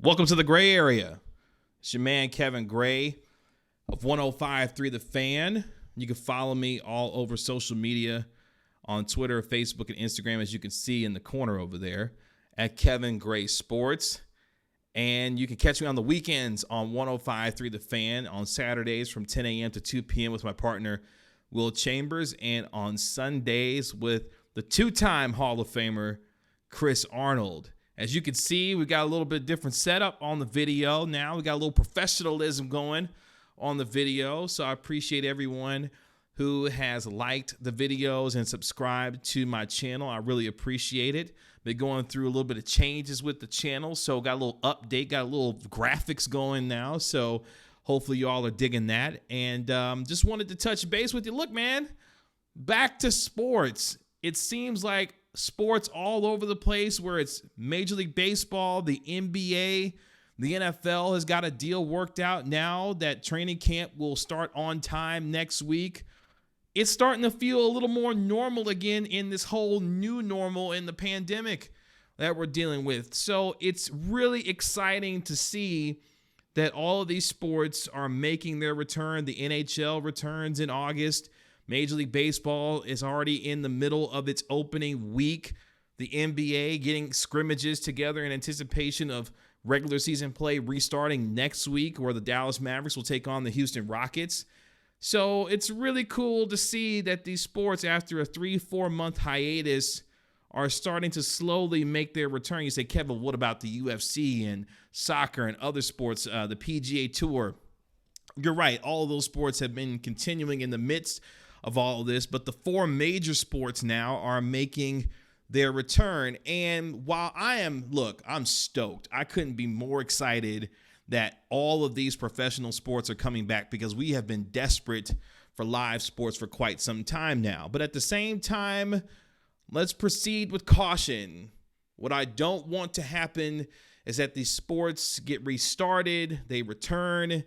Welcome to the Gray Area. It's your man Kevin Gray of 105.3 The Fan. You can follow me all over social media on Twitter, Facebook, and Instagram, as you can see in the corner over there, at Kevin Gray Sports. And you can catch me on the weekends on 105.3 The Fan on Saturdays from 10 a.m. to 2 p.m. with my partner, Will Chambers, and on Sundays with the two-time Hall of Famer, Chris Arnold. As you can see, we got a little bit different setup on the video now. We got a little professionalism going on the video. So I appreciate everyone who has liked the videos and subscribed to my channel. I really appreciate it. Been going through a little bit of changes with the channel. So got a little update, got a little graphics going now. So hopefully you all are digging that. And just wanted to touch base with you. Look, man, back to sports. It seems like sports all over the place, where it's Major League Baseball, the NBA, the NFL has got a deal worked out now that training camp will start on time next week. It's starting to feel a little more normal again in this whole new normal in the pandemic that we're dealing with. So it's really exciting to see that all of these sports are making their return. The NHL returns in August. Major League Baseball is already in the middle of its opening week. The NBA getting scrimmages together in anticipation of regular season play restarting next week, where the Dallas Mavericks will take on the Houston Rockets. So it's really cool to see that these sports, after a 3-4 month hiatus, are starting to slowly make their return. You say, Kevin, what about the UFC and soccer and other sports, the PGA Tour? You're right. All of those sports have been continuing in the midst of all of this, but the four major sports now are making their return. And while I'm stoked. I couldn't be more excited that all of these professional sports are coming back, because we have been desperate for live sports for quite some time now. But at the same time, let's proceed with caution. What I don't want to happen is that these sports get restarted, they return,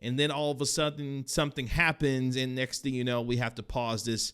and then all of a sudden something happens, and next thing you know, we have to pause this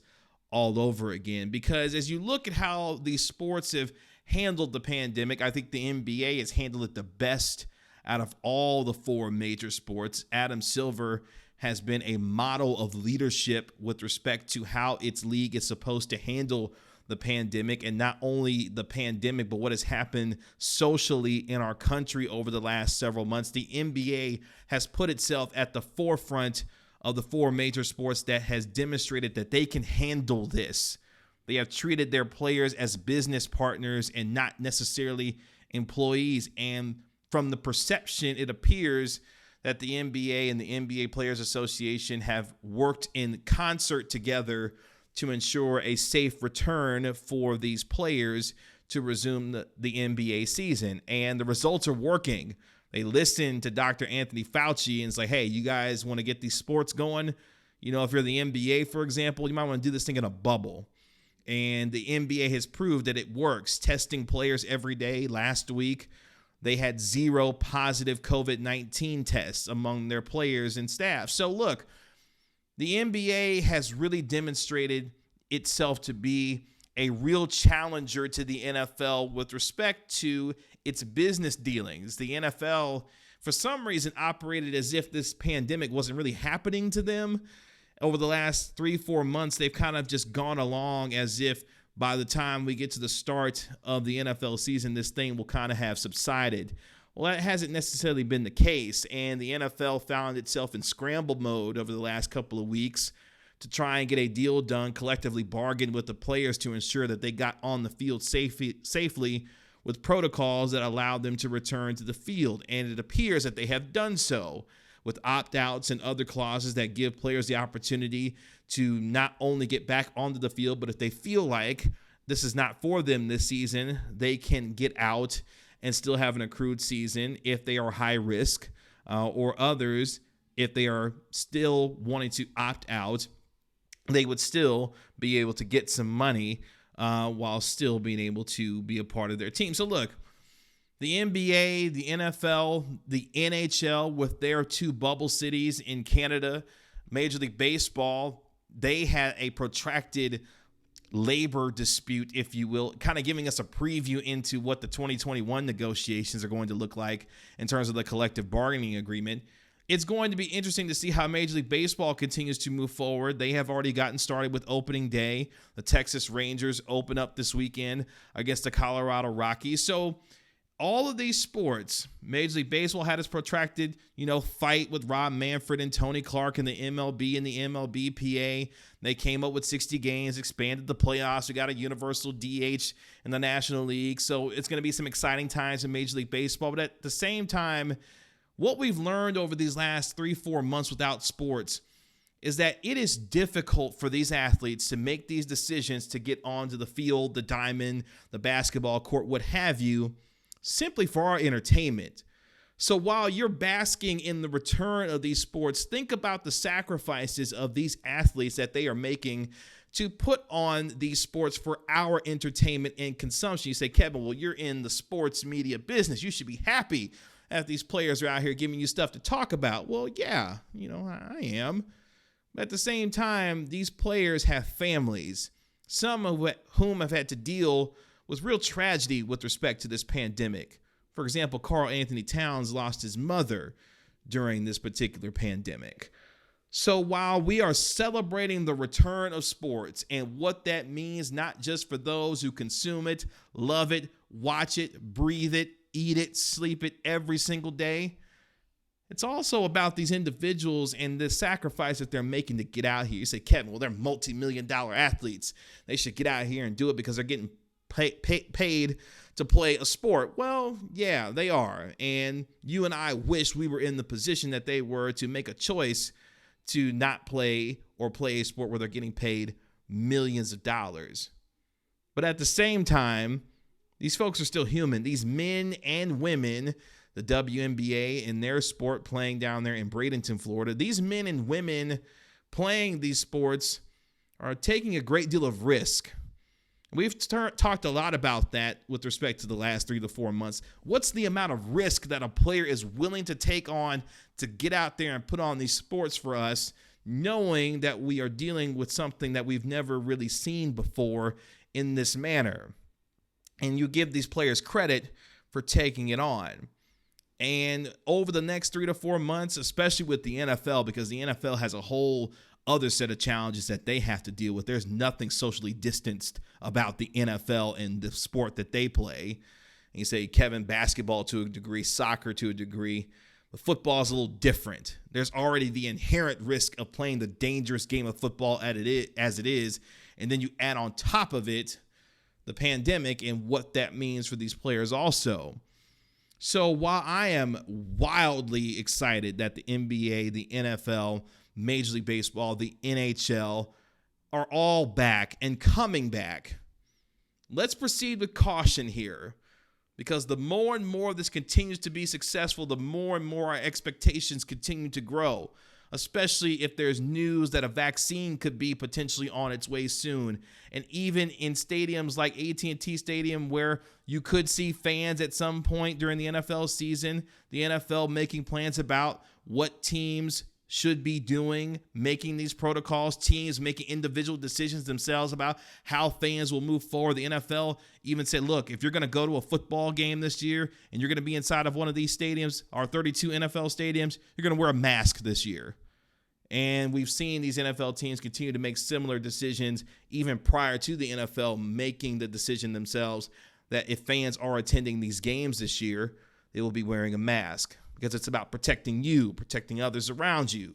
all over again. Because as you look at how these sports have handled the pandemic, I think the NBA has handled it the best out of all the four major sports. Adam Silver has been a model of leadership with respect to how its league is supposed to handle the pandemic, and not only the pandemic, but what has happened socially in our country over the last several months. The NBA has put itself at the forefront of the four major sports that has demonstrated that they can handle this. They have treated their players as business partners and not necessarily employees. And from the perception, it appears that the NBA and the NBA Players Association have worked in concert together to ensure a safe return for these players to resume the NBA season. And the results are working. They listened to Dr. Anthony Fauci and it's like, hey, you guys want to get these sports going? You know, if you're the NBA, for example, you might want to do this thing in a bubble. And the NBA has proved that it works, testing players every day. Last week, they had 0 positive COVID-19 tests among their players and staff. So look, the NBA has really demonstrated itself to be a real challenger to the NFL with respect to its business dealings. The NFL, for some reason, operated as if this pandemic wasn't really happening to them. Over the last 3-4 months, they've kind of just gone along as if by the time we get to the start of the NFL season, this thing will kind of have subsided. Well, that hasn't necessarily been the case, and the NFL found itself in scramble mode over the last couple of weeks to try and get a deal done, collectively bargain with the players to ensure that they got on the field safely with protocols that allowed them to return to the field. And it appears that they have done so with opt-outs and other clauses that give players the opportunity to not only get back onto the field, but if they feel like this is not for them this season, they can get out and still have an accrued season if they are high risk, or others, if they are still wanting to opt out, they would still be able to get some money while still being able to be a part of their team. So look, the NBA, the NFL, the NHL with their 2 bubble cities in Canada, Major League Baseball, they had a protracted labor dispute, if you will, kind of giving us a preview into what the 2021 negotiations are going to look like in terms of the collective bargaining agreement. It's going to be interesting to see how Major League Baseball continues to move forward. They have already gotten started with opening day. The Texas Rangers open up this weekend against the Colorado Rockies. So all of these sports, Major League Baseball had its protracted, fight with Rob Manfred and Tony Clark in the MLB and the MLBPA. They came up with 60 games, expanded the playoffs. We got a universal DH in the National League. So it's going to be some exciting times in Major League Baseball. But at the same time, what we've learned over these last 3-4 months without sports is that it is difficult for these athletes to make these decisions to get onto the field, the diamond, the basketball court, what have you, simply for our entertainment. So while you're basking in the return of these sports, think about the sacrifices of these athletes that they are making to put on these sports for our entertainment and consumption. You say, Kevin, well, you're in the sports media business. You should be happy that these players are out here giving you stuff to talk about. Well, yeah, I am. But at the same time, these players have families, some of whom have had to deal with real tragedy with respect to this pandemic. For example, Karl Anthony Towns lost his mother during this particular pandemic. So while we are celebrating the return of sports and what that means, not just for those who consume it, love it, watch it, breathe it, eat it, sleep it every single day, it's also about these individuals and the sacrifice that they're making to get out here. You say, Kevin, well, they're multi-million-dollar athletes. They should get out here and do it because they're getting paid to play a sport. Well, yeah, they are. And you and I wish we were in the position that they were to make a choice to not play or play a sport where they're getting paid millions of dollars. But at the same time, these folks are still human. These men and women, the WNBA in their sport playing down there in Bradenton, Florida, these men and women playing these sports are taking a great deal of risk. We've talked a lot about that with respect to the last 3 to 4 months. What's the amount of risk that a player is willing to take on to get out there and put on these sports for us, knowing that we are dealing with something that we've never really seen before in this manner? And you give these players credit for taking it on. And over the next 3 to 4 months, especially with the NFL, because the NFL has a whole other set of challenges that they have to deal with. There's nothing socially distanced about the NFL and the sport that they play. And you say, Kevin, basketball to a degree, soccer to a degree, but football is a little different. There's already the inherent risk of playing the dangerous game of football as it is, and then you add on top of it the pandemic and what that means for these players also. So while I am wildly excited that the NBA, the NFL, Major League Baseball, the NHL are all back and coming back, let's proceed with caution here, because the more and more this continues to be successful, the more and more our expectations continue to grow, especially if there's news that a vaccine could be potentially on its way soon. And even in stadiums like AT&T Stadium, where you could see fans at some point during the NFL season, the NFL making plans about what teams should be doing, making these protocols, teams making individual decisions themselves about how fans will move forward. The NFL even said, look, if you're going to go to a football game this year and you're going to be inside of one of these stadiums, our 32 NFL stadiums, you're going to wear a mask this year. And we've seen these NFL teams continue to make similar decisions even prior to the NFL making the decision themselves that if fans are attending these games this year, they will be wearing a mask, because it's about protecting you, protecting others around you.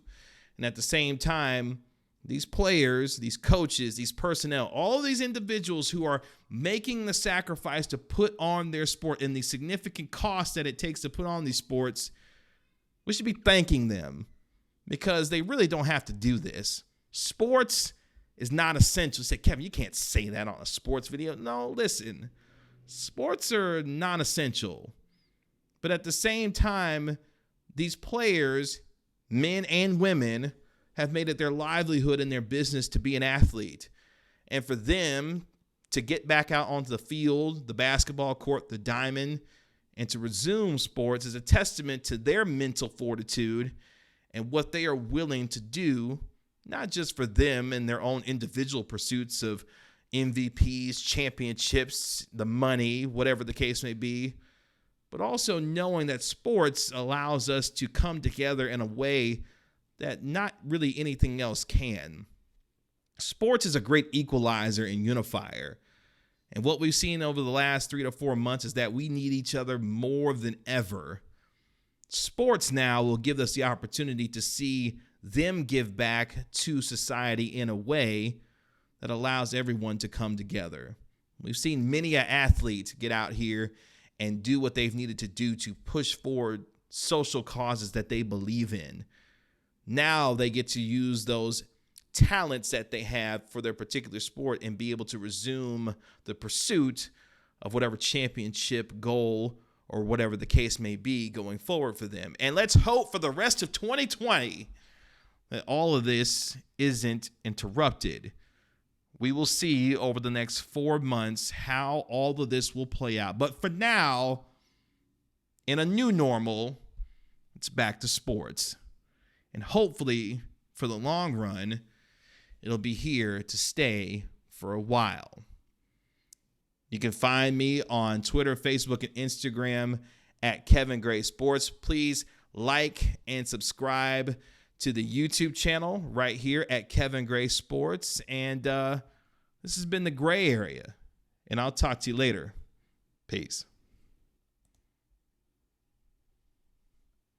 And at the same time, these players, these coaches, these personnel, all of these individuals who are making the sacrifice to put on their sport and the significant cost that it takes to put on these sports, we should be thanking them, because they really don't have to do this. Sports is not essential. You say, Kevin, you can't say that on a sports video. No, listen, sports are non-essential. But at the same time, these players, men and women, have made it their livelihood and their business to be an athlete. And for them to get back out onto the field, the basketball court, the diamond, and to resume sports is a testament to their mental fortitude and what they are willing to do, not just for them and their own individual pursuits of, MVPs, championships, the money, whatever the case may be, but also knowing that sports allows us to come together in a way that not really anything else can. Sports is a great equalizer and unifier. And what we've seen over the last 3 to 4 months is that we need each other more than ever. Sports now will give us the opportunity to see them give back to society in a way that allows everyone to come together. We've seen many an athlete get out here and do what they've needed to do to push forward social causes that they believe in. Now they get to use those talents that they have for their particular sport and be able to resume the pursuit of whatever championship goal or whatever the case may be going forward for them. And let's hope for the rest of 2020 that all of this isn't interrupted. We will see over the next 4 months how all of this will play out. But for now, in a new normal, it's back to sports. And hopefully, for the long run, it'll be here to stay for a while. You can find me on Twitter, Facebook, and Instagram at Kevin Gray Sports. Please like and subscribe to the YouTube channel right here at Kevin Gray Sports. And this has been the Gray Area. And I'll talk to you later. Peace.